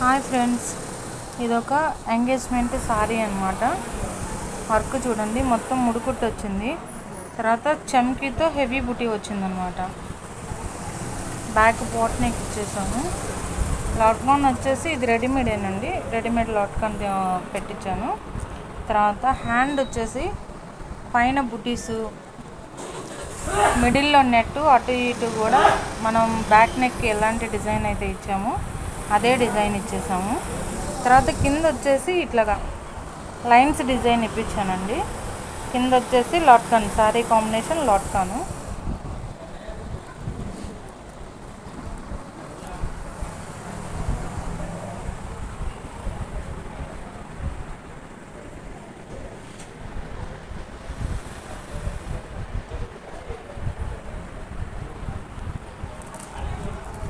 Hi friends, ఇదొక engagement sari అనమాట. Work చూడండి, మొత్తం ముడుకుట్టు వచ్చింది. తర్వాత చమ్కీతో హెవీ బుటీ వచ్చిందనమాట. బ్యాక్ బోట్ నెక్ ఇచ్చేసాము. లాట్కాన్ వచ్చేసి ఇది రెడీమేడేనండి, రెడీమేడ్ లాట్కాన్ పెట్టించాను. తర్వాత హ్యాండ్ వచ్చేసి పైన బుటీసు, మిడిల్లో నెట్, అటు ఇటు కూడా మనం బ్యాక్ నెక్ ఎలాంటి డిజైన్ అయితే ఇచ్చామో అదే డిజైన్ ఇచ్చేసాము. తర్వాత కింద వచ్చేసి ఇట్లాగా లైన్స్ డిజైన్ ఇప్పించానండి. కింద వచ్చేసి లాట్కాన్, సారీ కాంబినేషన్ లాట్కాను.